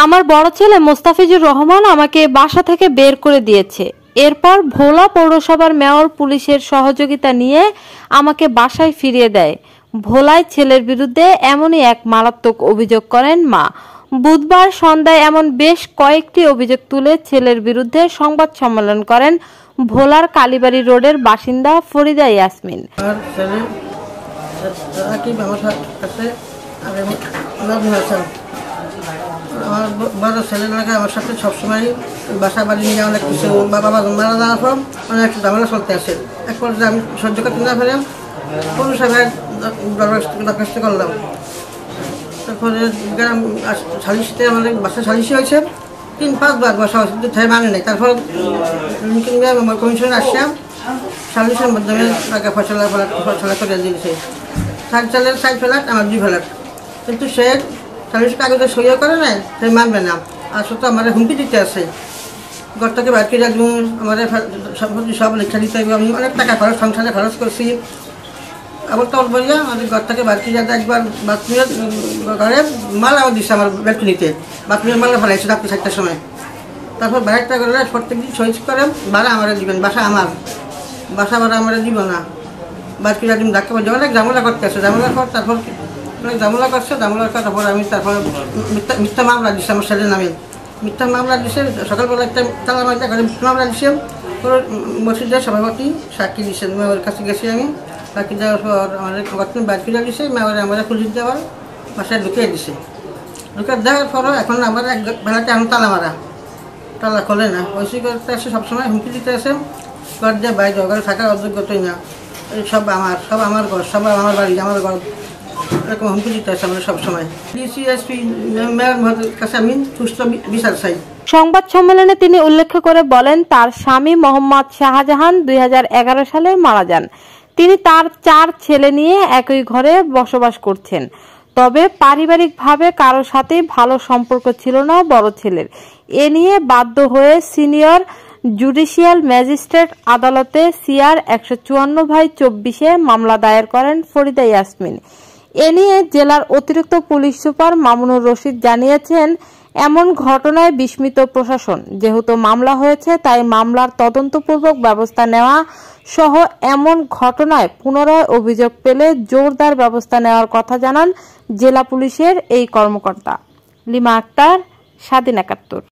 আমার বড় ছেলে মোস্তাফিজুর রহমান আমাকে বাসা থেকে বের করে দিয়েছে। এরপর ভোলা পৌরসভার মেয়র পুলিশের সহযোগিতা নিয়ে আমাকে বাসায় ফিরিয়ে দেয়। ভোলায় ছেলের বিরুদ্ধে এমনই এক মারাত্মক অভিযোগ করেন মা। বুধবার সন্ধ্যায় এমন বেশ কয়েকটি অভিযোগ তুলে ছেলের বিরুদ্ধে সংবাদ সম্মেলন করেন ভোলার কালীবাড়ি রোডের বাসিন্দা ফরিদা ইয়াসমিন। আমার বড় ছেলেটাকে আমার সাথে সবসময় বাসা বাড়ি নিয়ে অনেক কিছু বাবা মারা যাওয়ার পর অনেক ঝামেলা চলতে আসে। এক পর্যায়ে আমি সহ্য করতে না পারলাম, কোনো সময় দরখাস্ত করলাম। তারপরে গ্রাম সালিশিতে আমাদের বাসা সালিশি হয়েছে 3-5 বার বাসা হয়েছে, কিন্তু তাই মানে নেই। তারপর কমিশনে আসলাম, সালিশের মাধ্যমে টাকা ফসলা করে দিয়েছে। 4 ফ্ল্যাট আমার 2 ফ্ল্যাট, কিন্তু সে সালিশ কাগজে সইও করে না, সে মানবে না। আর শুধু আমার হুমকি দিতে আছে, ঘর থেকে বাইরে রাখবো, আমার সম্পত্তি সব লেখা দিতে হবে। আমি অনেক টাকা খরচ সংসারে খরচ করছি। আবার তো বললাম আমাদের ঘর থেকে বাইরে যাতে একবার বাথরুমের ঘরে মালাও দিচ্ছে আমার ব্যালকনিতে, বাথরুমের মালা ফেলাইছে রাত্রি 4টার সময়। তারপর বাইরেটা করলে প্রত্যেকদিন সই করে ভাড়া আমার দিবেন, বাসা আমার, বাসা ভাড়া আমার দিব না। বাইরে একদিন ডাক্তার বলছে অনেক ঝামেলা করতে আসে। ঝামেলার পর তারপর অনেক ঝামেলা করছে, ঝামেলার করার পর আমি তারপরে মিথ্যা মামলা দিচ্ছি আমার ছেলের নামে। মিথ্যা মামলা দিচ্ছে, সকালবেলা একটা তালা মারতে মামলা দিচ্ছে। মসজিদের সভাপতি সাক্ষী দিচ্ছেন, মেয়ের কাছে গেছি আমি। সাক্ষী দেওয়ার পর আমাদের ঘর বাইর ফিরে দিচ্ছে, মেয়ের আমাদের পুলিশ দেওয়ার বাসায় ঢুকিয়ে দিছে। ঢুকে দেওয়ার পরও এখন আমার এক বেলাতে এখন তালা মারা, তালা খোলে না। ওইসি করতে আসে, সবসময় হুমকি দিতে আসে, ঘর দিয়ে বাইরে ঘরে থাকার অযোগ্যতাই না। সব আমার ঘর, সব আমার বাড়ি, আমার ঘর, এরকম হুমকি দিতে আসে আমরা সবসময়। ডিসিএসপি মেয়র কাছে আমি সুস্থ বিচার চাই। সংবাদ সম্মেলনে তিনি উল্লেখ করে বলেন, তার স্বামী মোহাম্মদ শাহজাহান 2011 সালে মারা যান। তিনি তার 4 ছেলে নিয়ে একই ঘরে বসবাস করছেন। তবে পারিবারিকভাবে কারোর সাথেই ভালো সম্পর্ক ছিল না বড় ছেলের। এ নিয়ে বাধ্য হয়ে সিনিয়র জুডিশিয়াল ম্যাজিস্ট্রেট আদালতে সিআর 154/24 মামলা দায়ের করেন ফরিদা ইয়াসমিন। এ নিয়ে জেলার অতিরিক্ত পুলিশ সুপার মামুনুর রশিদ জানিয়েছেন, এমন ঘটনায় বিস্মিত প্রশাসন। যেহেতু মামলা হয়েছে তাই মামলার তদন্তপূর্বক ব্যবস্থা নেওয়া সহ এমন ঘটনায় পুনরায় অভিযোগ পেলে জোরদার ব্যবস্থা নেওয়ার কথা জানান জেলা পুলিশের এই কর্মকর্তা। লিমা আক্তার, স্বাধীন 71।